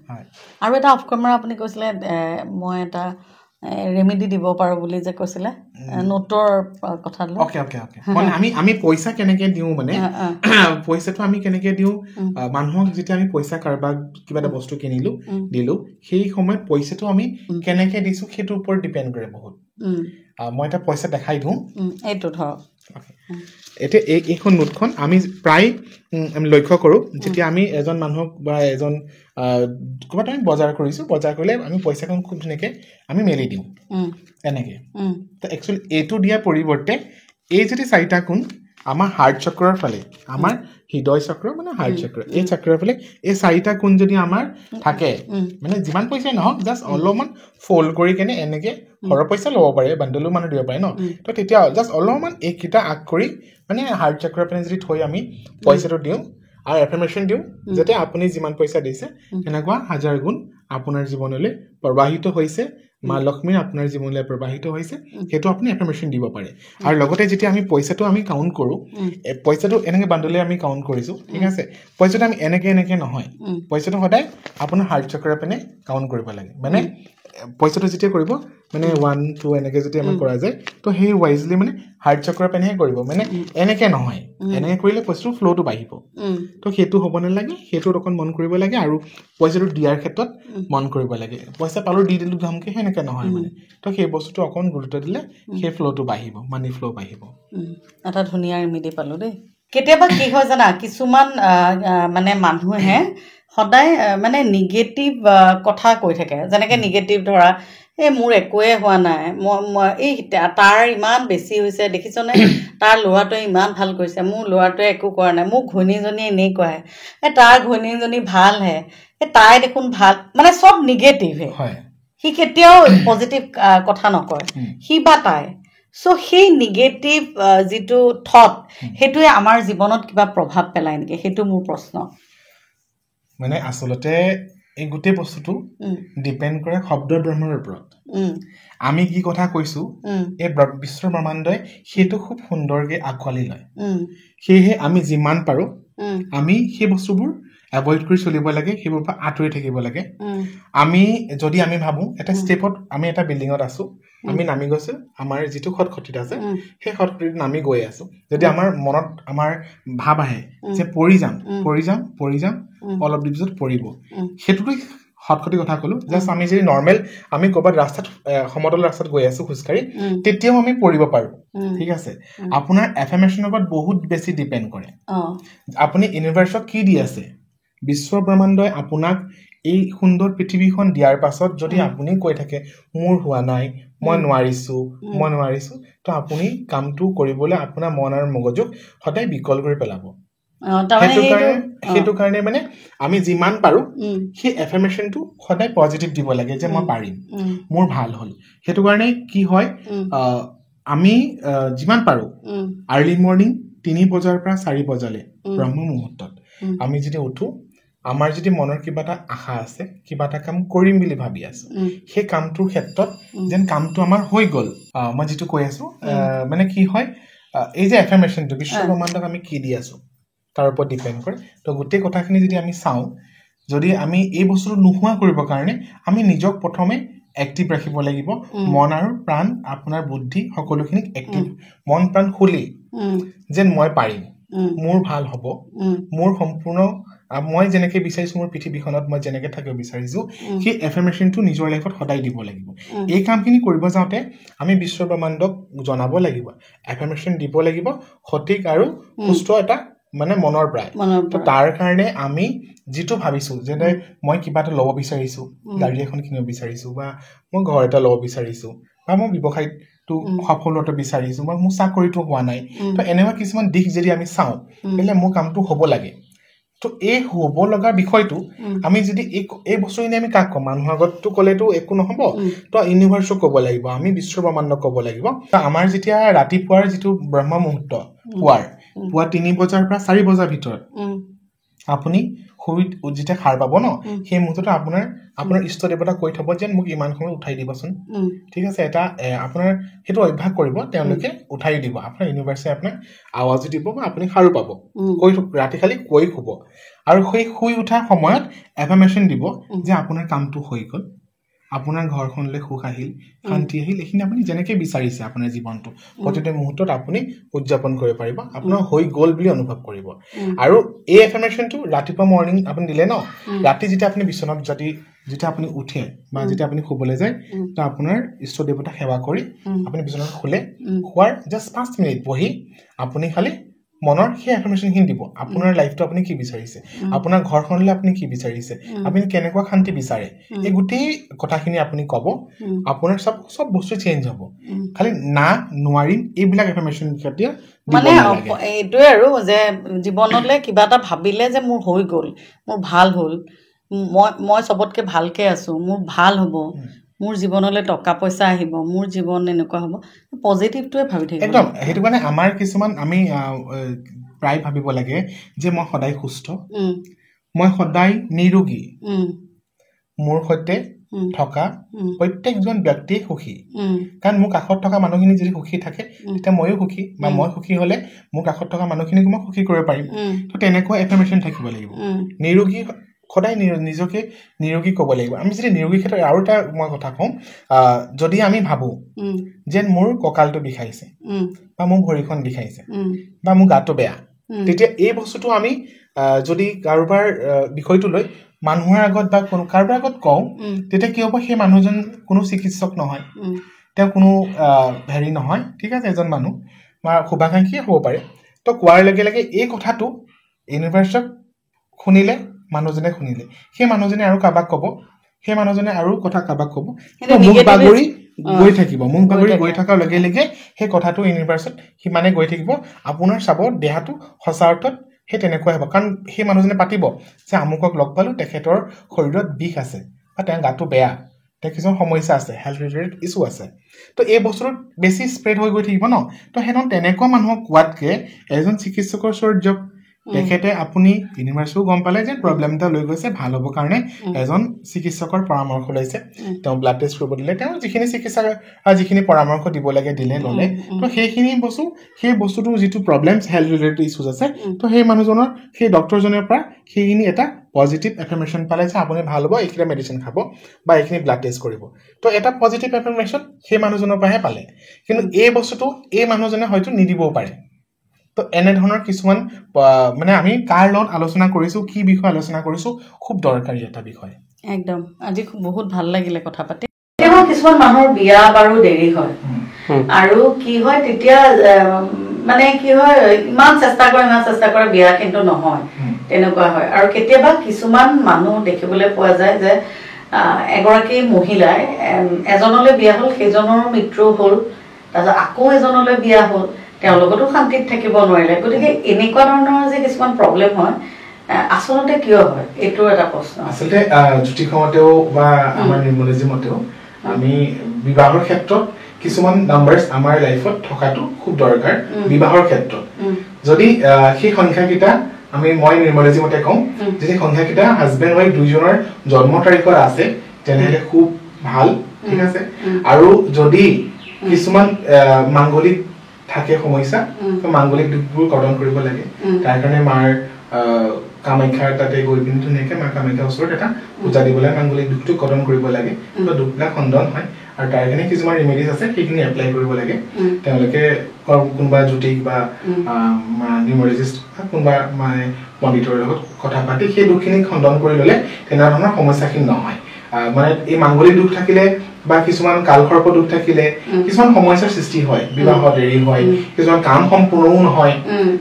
আৰু এটা অফকমৰ আপুনি কৈছিলে মই এটা ৰেমেডি দিব পাৰো বুলি যে কৈছিলে নোটৰ কথা ওকে ওকে ওকে মানে আমি পইচা কেনেকৈ দিওঁ মানে পইচাটো আমি কেনেকৈ দিওঁ মানুহক যেতিয়া আমি পইচা কাৰোবাক কিবা এটা বস্তু কিনিলো দিলো সেই সময়ত পইচাটো আমি কেনেকৈ দিছো সেইটোৰ ওপৰত ডিপেণ্ড কৰে বহুত মই এটা পইচা দেখাই দিওঁ এইটো ধৰক এতিয়া এইখন নোটখন আমি প্ৰায় আমি লক্ষ্য কৰোঁ যেতিয়া আমি এজন মানুহক বা এজন ক'ৰবাত আমি বজাৰ কৰিছোঁ বজাৰ কৰিলে আমি পইচাখন খুব ধুনীয়াকৈ আমি মেলি দিওঁ এনেকৈ তো একচুৱেলি এইটো দিয়াৰ পৰিৱৰ্তে এই যদি 4টা কোণ আমাৰ হাৰ্ট চক্ৰৰ ফালে আমাৰ হৃদয় চক্ৰ মানে হাৰ্ট চক্ৰ এই চক্ৰৰ ফালে এই 4টা কোণ যদি আমাৰ থাকে মানে যিমান পইচাই নহওক জাষ্ট অলপমান ফল্ড কৰি কেনে এনেকৈ সৰহ পইচা ল'ব পাৰে বাণ্ডলো মানুহ দিব পাৰে ন তো তেতিয়া জাষ্ট অলপমান এইকেইটা আগ কৰি মানে হাৰ্ট চক্ৰৰ ফালে যদি থৈ আমি পইচাটো দিওঁ আৰু এফাৰ্মেশ্যন দিওঁ যাতে আপুনি যিমান পইচা দিছে তেনেকুৱা 1000 গুণ আপোনাৰ জীৱনলৈ প্ৰবাহিত হৈছে মা লক্ষ্মীৰ আপোনাৰ জীৱনলৈ প্ৰবাহিত হৈছে সেইটো আপুনি এফাৰ্মেশ্যন দিব পাৰে আৰু লগতে যেতিয়া আমি পইচাটো আমি কাউণ্ট কৰোঁ পইচাটো এনেকৈ বাণ্ডলে আমি কাউণ্ট কৰিছোঁ ঠিক আছে পইচাটো আমি এনেকৈ নহয় পইচাটো সদায় আপোনাৰ হাৰ্ট চক্ৰৰ পিনে কাউণ্ট কৰিব লাগে মানে পইচাটো যেতিয়া কৰিব মানে 1 2 এনেকৈ যদি আমাৰ কৰা যায় তো সেই ৱাইজলি মানে হাৰ্ট চক্ৰৰ পিনেহে কৰিব মানে এনেকৈ নহয় এনেকৈ কৰিলে পইচাটো ফ্লোটো বাঢ়িব তো সেইটো হ'ব নালাগে সেইটোত অকণ মন কৰিব লাগে আৰু পইচাটো দিয়াৰ ক্ষেত্ৰত মন কৰিব লাগে পইচা পালোঁ দি দিলোঁ ধামকৈ সেনেকৈ নহয় মানে তো সেই বস্তুটো অকণ গুৰুত্ব দিলে সেই ফ্লোটো বাঢ়িব মানি ফ্লো বাঢ়িব এটা ধুনীয়া ৰেমেডি পালোঁ দেই কেতিয়াবা কি হয় জানা কিছুমান মানে মানুহে সদায় মানে নিগেটিভ কথা কৈ থাকে যেনেকৈ নিগেটিভ ধৰা এই মোৰ একোৱে হোৱা নাই এই তাৰ ইমান বেছি হৈছে দেখিছনে তাৰ ল'ৰাটোৱে ইমান ভাল কৰিছে মোৰ ল'ৰাটোৱে একো কৰা নাই মোক ঘৈণীজনীয়ে এনেই কয় তাৰ ঘৈণীজনী ভালহে তাই দেখোন ভাল মানে চব নিগেটিভহে সি কেতিয়াও পজিটিভ কথা নকয় সি বা তাই চ' সেই নিগেটিভ যিটো থট সেইটোৱে আমাৰ জীৱনত কিবা প্ৰভাৱ পেলায় নেকি সেইটো মোৰ প্ৰশ্ন মানে আচলতে এই গোটেই বস্তুটো ডিপেণ্ড কৰে শব্দ ব্ৰহ্মৰ ওপৰত আমি কি কথা কৈছোঁ এই বিশ্ব ব্ৰহ্মাণ্ডই সেইটো খুব সুন্দৰকৈ আঁকোৱালি লয় সেয়েহে আমি যিমান পাৰোঁ আমি সেই বস্তুবোৰ এভইড কৰি চলিব লাগে সেইবোৰ পৰা আঁতৰি থাকিব লাগে আমি যদি আমি ভাবোঁ এটা ষ্টেপত আমি এটা বিল্ডিঙত আছোঁ আমি নামি গৈছোঁ আমাৰ যিটো খটখটিত আছে সেই খটখটিত নামি গৈ আছোঁ যদি আমাৰ মনত আমাৰ ভাৱ আহে যে পৰি যাম অলপ দিন পিছত পৰিব সেইটোতো খটখটি কথা ক'লোঁ জাষ্ট আমি যদি নৰ্মেল আমি ক'ৰবাত ৰাস্তাত সমতল ৰাস্তাত গৈ আছোঁ খোজকাঢ়ি তেতিয়াও আমি পৰিব পাৰোঁ ঠিক আছে আপোনাৰ এফাৰ্মেশ্যনৰ ওপৰত বহুত বেছি ডিপেণ্ড কৰে আপুনি ইউনিভাৰ্চক কি দি আছে বিশ্ব ব্ৰহ্মাণ্ডই আপোনাক এই সুন্দৰ পৃথিৱীখন দিয়াৰ পাছত যদি আপুনি কৈ থাকে মোৰ হোৱা নাই মই নোৱাৰিছোঁ তো আপুনি কামটো কৰিবলৈ আপোনাৰ মন আৰু মগজুক সদায় বিকল কৰি পেলাব সেইটো কাৰণে মানে আমি যিমান পাৰোঁ সেই এফাৰ্মেশ্যনটো সদায় পজিটিভ দিব লাগে যে মই পাৰিম মোৰ ভাল হ'ল সেইটো কাৰণে কি হয় আমি যিমান পাৰোঁ আৰ্লি মৰ্ণিং 3 বজাৰ পৰা 4 বজালৈ ব্ৰহ্ম মুহূৰ্তত আমি যদি উঠোঁ আমাৰ যদি মনৰ কিবা এটা আশা আছে কিবা এটা কাম কৰিম বুলি ভাবি আছোঁ সেই কামটোৰ ক্ষেত্ৰত যেন কামটো আমাৰ হৈ গ'ল মই যিটো কৈ আছোঁ মানে কি হয় এই যে এফাৰ্মেশ্যনটো বিশ্ব ব্ৰহ্মাণ্ডক আমি কি দি আছোঁ তাৰ ওপৰত ডিপেণ্ড কৰে তো গোটেই কথাখিনি যদি আমি চাওঁ যদি আমি এই বস্তুটো নোহোৱা কৰিবৰ কাৰণে আমি নিজক প্ৰথমে এক্টিভ ৰাখিব লাগিব মন আৰু প্ৰাণ আপোনাৰ বুদ্ধি সকলোখিনিক এক্টিভ মন প্ৰাণ খুলি যেন মই পাৰিম মোৰ ভাল হ'ব মোৰ সম্পূৰ্ণ মই যেনেকৈ বিচাৰিছোঁ মোৰ পৃথিৱীখনত মই যেনেকৈ থাকিব বিচাৰিছোঁ সেই এফাৰ্মেশ্যনটো নিজৰ লাইফত সদায় দিব লাগিব এই কামখিনি কৰিব যাওঁতে আমি বিশ্ব ব্ৰহ্মাণ্ডক জনাব লাগিব এফাৰ্মেশ্যন দিব লাগিব সঠিক আৰু সুস্থ এটা মানে মনৰ পৰাই তো তাৰ কাৰণে আমি যিটো ভাবিছো যে মই কিবা এটা ল'ব বিচাৰিছো গাড়ী এখন কিনিব বিচাৰিছো বা মই ঘৰ এটা ল'ব বিচাৰিছো বা মই ব্যৱসায়টো সফলতা বিচাৰিছো বা মোৰ চাকৰিটো হোৱা নাই তো এনেকুৱা কিছুমান দিশ যদি আমি চাওঁ তেতিয়াহ'লে মোৰ কামটো হ'ব লাগে তো এই হ'ব লগা বিষয়টো আমি যদি এই বস্তুখিনি আমি কাক ক'ম মানুহৰ আগততো ক'লেতো একো নহ'ব তো ইউনিভাৰ্চক ক'ব লাগিব আমি বিশ্ব ব্ৰহ্মাণ্ডক ক'ব লাগিব তো আমাৰ যেতিয়া ৰাতিপুৱাৰ যিটো ব্ৰহ্ম মুহূৰ্ত পুৱা 3 বজাৰ পৰা 4 বজাৰ ভিতৰত আপুনি শুই যেতিয়া সাৰ পাব ন সেই মুহূৰ্তত আপোনাৰ ইষ্ট দেৱতা কৈ থব যেন মোক ইমান সময় উঠাই দিবচোন ঠিক আছে এটা আপোনাৰ সেইটো অভ্যাস কৰিব তেওঁলোকে উঠাই দিব আপোনাৰ ইউনিভাৰ্সে আপোনাক আৱাজ দিব বা আপুনি সাৰো পাব কৈ ৰাতি খালি কৈ শুব আৰু সেই শুই উঠাৰ সময়ত এফাৰ্মেশন দিব যে আপোনাৰ কামটো হৈ গ'ল আপোনাৰ ঘৰখনলৈ সুখ আহিল শান্তি আহিল এইখিনি আপুনি যেনেকৈ বিচাৰিছে আপোনাৰ জীৱনটো প্ৰতিটো মুহূৰ্তত আপুনি উদযাপন কৰিব পাৰিব আপোনাৰ হৈ গ'ল বুলি অনুভৱ কৰিব আৰু এই এফাৰ্মেশনটো ৰাতিপুৱা মৰ্নিং আপুনি দিলে ন ৰাতি যেতিয়া আপুনি বিচনাত যেতিয়া আপুনি উঠে বা যেতিয়া আপুনি শুবলৈ যায় তো আপোনাৰ ইষ্ট দেৱতা সেৱা কৰি আপুনি বিচনাত শুলে শুৱাৰ জাষ্ট 5 মিনিট বহি আপুনি খালি মনৰ সেই এফাৰ্মেশনখিনি দিব আপোনাৰ লাইফটো আপুনি কি বিচাৰিছে আপোনাৰ ঘৰখনলৈ আপুনি কি বিচাৰিছে আপুনি কেনেকুৱা শান্তি বিচাৰে এই গোটেই কথাখিনি আপুনি ক'ব আপোনাৰ সব বস্তু চেঞ্জ হ'ব খালি না নোৱাৰিম এইবিলাক এফাৰ্মেশন কেতিয়া মানে এইটোৱে আৰু যে জীৱনলৈ কিবা এটা ভাবিলে যে মোৰ হৈ গ'ল মোৰ ভাল হ'ল মই সবতকে ভালকে আছো মোৰ ভাল হ'ব মোৰ জীৱনলৈ টকা পইচা আহিব মোৰ জীৱন এনেকুৱা হ'ব পজিটিভটোৱে ভাবি থাকিব একদম সেইটো কাৰণে আমাৰ কিছুমান আমি প্ৰায় ভাবিব লাগে যে মই সদায় সুস্থ মই সদায় নিৰোগী মোৰ সৈতে থকা প্ৰত্যেকজন ব্যক্তি সুখী কাৰণ মোৰ কাষত থকা মানুহখিনি যদি সুখী থাকে তেতিয়া ময়ো সুখী বা মই সুখী হ'লে মোৰ কাষত থকা মানুহখিনিক মই সুখী কৰিব পাৰিম তো তেনেকুৱা এফাৰ্মেশন থাকিব লাগিব নিৰোগী সদায় নিজকে নিৰোগী ক'ব লাগিব আমি যদি নিৰোগী ক্ষেত্ৰত আৰু এটা মই কথা কওঁ যদি আমি ভাবো যে মোৰ কঁকালটো বিষাইছে বা মোৰ ভৰিখন বিষাইছে বা মোৰ গাটো বেয়া তেতিয়া এই বস্তুটো আমি যদি কাৰোবাৰ বিষয়টো লৈ মানুহৰ আগত বা কাৰোবাৰ আগত কওঁ তেতিয়া কি হ'ব সেই মানুহজন কোনো চিকিৎসক নহয় তেওঁ কোনো হেৰি নহয় ঠিক আছে এজন মানুহ বা শুভাকাংক্ষী হ'ব পাৰে তো কোৱাৰ লগে লগে এই কথাটো ইউনিভাৰ্সক শুনিলে মানুহজনে শুনিলে সেই মানুহজনে আৰু কাবাক ক'ব সেই মানুহজনে আৰু কথা কাবাক ক'ব মুখ বাগৰি গৈ থাকিব মুখ বাগৰি গৈ থকাৰ লগে লগে সেই কথাটো ইউনিভাৰ্সত সিমানে গৈ থাকিব আপোনাৰ চাব দেহাটো সঁচা অৰ্থত সেই তেনেকুৱা হ'ব কাৰণ সেই মানুহজনে পাতিব যে আমুকক লগ পালো তেখেতৰ শৰীৰত বিষ আছে বা তেওঁৰ গাটো বেয়া তাৰ কিছুমান সমস্যা আছে হেল্থ ৰিলেটেড ইছ্যু আছে তো এই বস্তুটো বেছি স্প্ৰেড হৈ গৈ থাকিব ন তো সেইখন তেনেকুৱা মানুহক কোৱাতকে এজন চিকিৎসকৰ ওচৰত যাওক তেখেতে আপুনি ইউনিভাৰ্সিটিও গম পালে যে প্ৰব্লেম এটা লৈ গৈছে ভাল হ'ব কাৰণে এজন চিকিৎসকৰ পৰামৰ্শ লৈছে তেওঁ ব্লাড টেষ্ট কৰিব দিলে তেওঁ যিখিনি চিকিৎসা যিখিনি পৰামৰ্শ দিব লাগে দিলে ল'লে তো সেইখিনি বস্তু সেই বস্তুটো যিটো প্ৰব্লেমছ হেল্থ ৰিলেটেড ইছ্যুজ আছে তো সেই মানুহজনৰ সেই ডক্টৰজনৰ পৰা সেইখিনি এটা পজিটিভ এফাৰ্মেশন পালে যে আপুনি ভাল হ'ব এইখিনি মেডিচিন খাব বা এইখিনি ব্লাড টেষ্ট কৰিব তো এটা পজিটিভ এফাৰ্মেশন সেই মানুহজনৰ পৰাহে পালে কিন্তু এই বস্তুটো এই মানুহজনে হয়তো নিদিবও পাৰে তো এনেধৰণৰ কিছুমান মানে আমি কাৰ লগত আলোচনা কৰিছো কি বিষয় আলোচনা কৰিছো খুব দৰকাৰী এটা বিষয় একদম আজি বহুত ভাল লাগিলে কথা পাতি কেতিয়াবা কিছুমান মানুহৰ বিয়া বাৰু দেৰি হয় আৰু কি হয় তেতিয়া মানে কি হয় ইমান চেষ্টা কৰে বিয়া কিন্তু নহয় তেনেকুৱা হয় আৰু কেতিয়াবা কিছুমান মানুহ দেখিবলৈ পোৱা যায় যে এগৰাকী মহিলাই এজনলৈ বিয়া হ'ল সেইজনৰ মৃত্যু হ'ল তাৰপিছত আকৌ এজনলৈ বিয়া হ'ল তেওঁৰ লগতো শান্তিত থাকিব নোৱাৰিলে গতিকে এনেকুৱা ধৰণৰ যে কিছুমান প্ৰব্লেম হয় আচলতে কিয় হয় এইটো এটা প্ৰশ্ন আচলতে জ্যোতিষমতেও বা আমাৰ নিউমৰলজি মতেও আমি বিবাহৰ ক্ষেত্ৰত কিছুমান নাম্বাৰছ আমাৰ লাইফত থকাটো খুব দৰকাৰ বিবাহৰ ক্ষেত্ৰত যদি সেই সংখ্যাকেইটা মই নিউমৰলজি মতে কওঁ যদি সংখ্যাকেইটা হাজবেণ্ড ৱাইফ দুইজনৰ জন্ম তাৰিখত আছে তেনেহ'লে খুব ভাল ঠিক আছে আৰু যদি কিছুমান মাংগলিক থাকে সমস্যা তো মাংগলিক দিশবোৰ কৰ্তন কৰিব লাগে তাৰ কাৰণে মাৰ কামাখ্যাৰ তাতে গৈ পিনি ধুনীয়াকৈ মা কামাখ্যাৰ ওচৰত এটা পূজা দিবলৈ মাংগলিক দিশটো কৰ্তন কৰিব লাগে তো দুখবিলাক খণ্ডন হয় আৰু তাৰ কাৰণে কিছুমান ৰিমেডিজ আছে সেইখিনি এপ্লাই কৰিব লাগে তেওঁলোকে কোনোবা জ্যোতিষ বা নিউমৰলজিষ্ট কোনোবা মানে পণ্ডিতৰ লগত কথা পাতি সেই দুখখিনি খণ্ডন কৰি ল'লে তেনেধৰণৰ সমস্যাখিনি নহয় মানে এই মাংগলিক দুখ থাকিলে বা কিছুমান কালসৰ্প দুখ থাকিলে কিছুমান সমস্যাৰ সৃষ্টি হয় বিবাহত দেৰি হয় কিছুমান কাম সম্পূৰ্ণও নহয়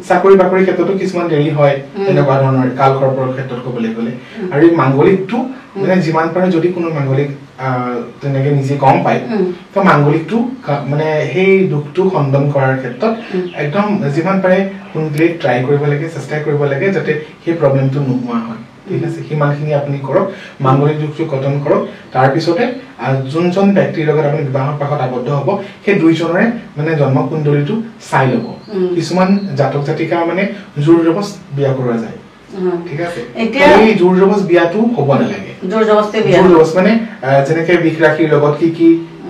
চাকৰি বাকৰি ক্ষেত্ৰতো কিছুমান দেৰি হয় এনেকুৱা ধৰণৰ কালসৰ্পৰ ক্ষেত্ৰত ক'বলৈ গ'লে আৰু এই মাংগলিকটো মানে যিমান পাৰে যদি কোনো মাংগলিক তেনেকে নিজে গম পায় তো মাংগলিকটো মানে সেই দুখটো খণ্ডন কৰাৰ ক্ষেত্ৰত একদম যিমান পাৰে সোনকালে ট্ৰাই কৰিব লাগে চেষ্টা কৰিব লাগে যাতে সেই প্ৰব্লেমটো নোহোৱা হয় ঠিক আছে সিমানখিনি আপুনি কৰক মাংগলিক দুখটো খতম কৰক তাৰ পিছতে যোনজন ব্যক্তিৰ লগত আপুনি বিবাহৰ পাশত আবদ্ধ হ'ব সেই দুইজনৰে মানে জন্মকুণ্ডলীটো চাই ল'ব কিছুমান জাতক জাতিকা মানে জোৰ জবস্তি বিয়া কৰোৱা যায় ঠিক আছে এই জোৰ জবস্তি বিয়াটো হ'ব নালাগে জোৰ জবস্তি মানে যেনেকে বিষ ৰাশিৰ লগত কি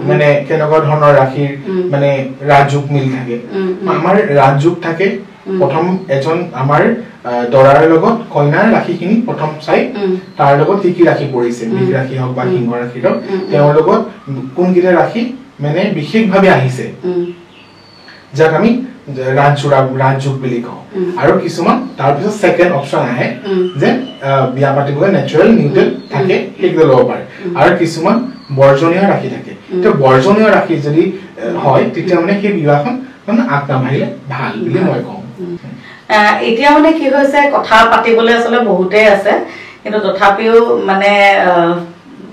মানে কেনেকুৱা ধৰণৰ ৰাশিৰ মানে ৰাজযোগ মিল থাকে আমাৰ ৰাজযোগ থাকে প্ৰথম এজন আমাৰ দৰাৰ লগত কইনাৰ ৰাশিখিনি প্ৰথম চাই তাৰ লগত কি ৰাশি পৰিছে বিষ ৰাশি হওক বা সিংহ ৰাশি হওক তেওঁৰ লগত কোনকেইটা ৰাশি মানে বিশেষভাৱে আহিছে যাক আমি ৰাজযোগ বুলি কওঁ আৰু কিছুমান তাৰপিছত ছেকেণ্ড অপশ্যন আহে যে বিয়া পাতিবলৈ নেচাৰেল নিউট্ৰেল থাকে সেইগুলো ল'ব পাৰে আৰু কিছুমান বৰ্জনীয় ৰাশি থাকে তো বৰ্জনীয় ৰাশি যদি হয় তেতিয়া মানে সেই বিবাহখন মানে আগনাবাঢ়িলে ভাল বুলি মই কওঁ এতিয়া মানে কি হৈছে কথা পাতিবলৈ আসলে বহুতেই আছে কিন্তু তথাপিও মানে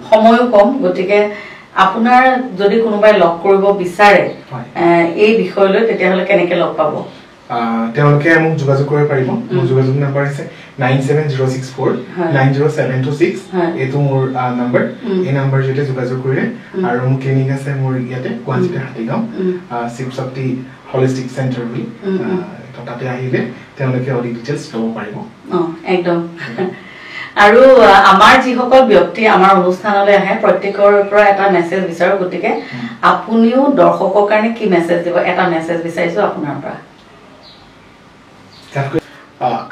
সময়ও কম গতিকে আপোনাৰ যদি কোনোবাই লগ কৰিব বিচাৰে এই বিষয়লৈ তেতিয়াহলে কেনেকৈ লগ পাব তেওঁলোকে মোক যোগাযোগ কৰিব পাৰিব মোৰ যোগাযোগ নম্বৰ আছে 97064 90726 এইটো মোৰ নম্বৰ এই নম্বৰ জৰিয়তে যোগাযোগ কৰিলে আৰু মোৰ ক্লিনিক আছে মোৰ ইয়াতে গুৱাহাটীতে হাতীগাঁও শিৱশক্তি হলিষ্টিক চেণ্টাৰ বুলি তাতে আহিলে তেওঁলোকে অধিক ডিটেইলছ ল'ব পাৰিব একদম আৰু আমাৰ যিসকল ব্যক্তি আমাৰ অনুষ্ঠানলৈ আহে প্ৰত্যেকৰ পৰা এটা মেছেজ বিচাৰো গতিকে আপুনিও দৰ্শকৰ কাৰণে কি মেছেজ দিব এটা মেছেজ বিচাৰিছো আপোনাৰ পৰা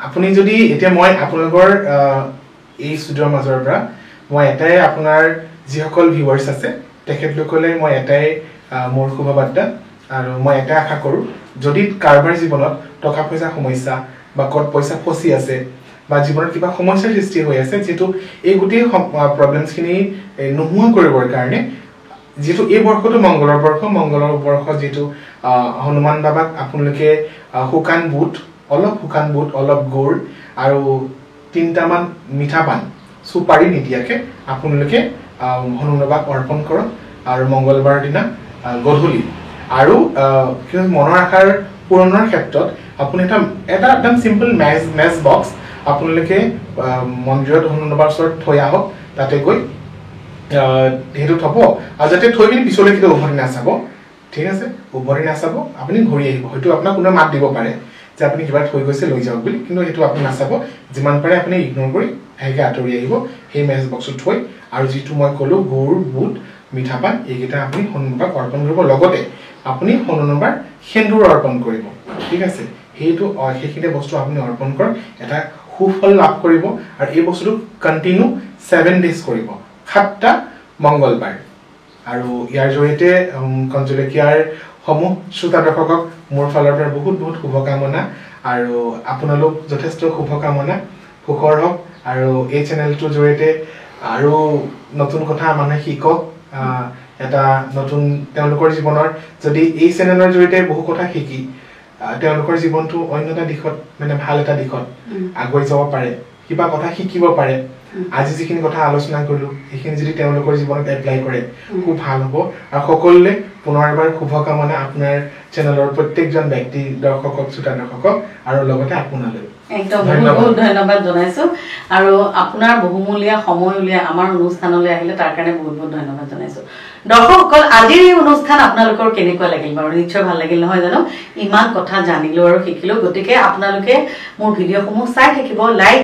আপুনি যদি এতিয়া মই আপোনালোকৰ এই ষ্টুডিঅ'ৰ মাজৰ পৰা মই এটাই আপোনাৰ যিসকল ভিউৱাৰ্ছ আছে তেখেতলোকলৈ মই এটাই মোৰ শুভবাৰ্তা আৰু মই এটাই আশা কৰোঁ যদি কাৰোবাৰ জীৱনত টকা পইচা সমস্যা বা ক'ত পইচা ফচি আছে বা জীৱনত কিবা সমস্যাৰ সৃষ্টি হৈ আছে যেটো এই গোটেই প্ৰবলেমছখিনি নোহোৱা কৰিবৰ কাৰণে যেটো এই বৰ্ষটো মংগলৰ বৰ্ষ যেটো হনুমান বাবাক আপোনালোকে শুকান বুট অলপ গুড় আৰু 3টামান মিঠা পান সুপাৰি নিদিয়াকে আপোনালোকে হনুমান বাবাক অৰ্পণ কৰক আৰু মংগলবাৰৰ দিনা গধূলি আৰু মনৰ আশাৰ পূৰণৰ ক্ষেত্ৰত আপুনি এটা একদম সিম্পল মেজ বক্স আপোনালোকে মন্দিৰত হনুমান বাবাৰ ওচৰত থৈ আহক তাতে গৈ হেতু থব আৰু যাতে থৈ পিনি পিছলৈ কিটা উভতি নাচাব ঠিক আছে উভতি নাচাব আপুনি ঘূৰি আহিব হয়তো আপোনাক কোনো মাত দিব পাৰে যে আপুনি কিবা থৈ গৈছে লৈ যাওক বুলি কিন্তু হেতু আপুনি নাচাব যিমান পাৰে আপুনি ইগনোৰ কৰি হেগে আঁতৰি আহিব সেই মেজ বক্সত থৈ আৰু যিটো মই ক'লো গুড় বুট মিঠা পান এইকেইটা আপুনি হনুমান বাবাক অৰ্পণ কৰিব লগতে আপুনি হনুমান বাবাৰ সেন্দুৰ অৰ্পণ কৰিব ঠিক আছে হেতু সেইখিনি বস্তু আপুনি অৰ্পণ কৰক এটা সুফল লাভ কৰিব আৰু এই বস্তুটো কন্টিনিউ 7 ডেজ কৰিব 7টা মংগলবাৰ আৰু ইয়াৰ জৰিয়তে কঞ্জলকিয়াৰ সমূহ শ্ৰোতা দৰ্শকক মোৰ ফালৰ পৰা বহুত শুভকামনা আৰু আপোনালোক যথেষ্ট শুভকামনা সুখৰ হওক আৰু এই চেনেলটোৰ জৰিয়তে আৰু নতুন কথা মানুহে শিকক এটা নতুন তেওঁলোকৰ জীৱনৰ যদি এই চেনেলৰ জৰিয়তে বহু কথা শিকি তেওঁলোকৰ জীৱনটো অন্য এটা দিশত মানে ভাল এটা দিশত আগুৱাই যাব পাৰে কিবা কথা শিকিব পাৰে আজি যিখিনি কথা আলোচনা কৰিলো এইখিনি যদি তেওঁলোকৰ জীৱনত এপ্লাই কৰে খুব ভাল হ'ব আৰু সকলোলে পুনৰ এবাৰ শুভকামনা আপোনাৰ চেনেলৰ প্ৰত্যেকজন ব্যক্তি দৰ্শকক শ্ৰোতা দৰ্শকক আৰু লগতে আপোনালৈ একদম বহুত ধন্যবাদ জনাইছো আৰু আপোনাৰ বহুমূলীয়া সময় উলিয়াই আমাৰ অনুষ্ঠানলৈ আহিলে তাৰ কাৰণে বহুত ধন্যবাদ জনাইছো দৰ্শকসকল আজিৰ এই অনুষ্ঠান আপোনালোকৰ কেনেকুৱা লাগিল বাৰু নিশ্চয় ভাল লাগিল নহয় জানো ইমান কথা জানিলো আৰু শিকিলো গতিকে আপোনালোকে মোৰ ভিডিঅ'সমূহ চাই থাকিব লাইক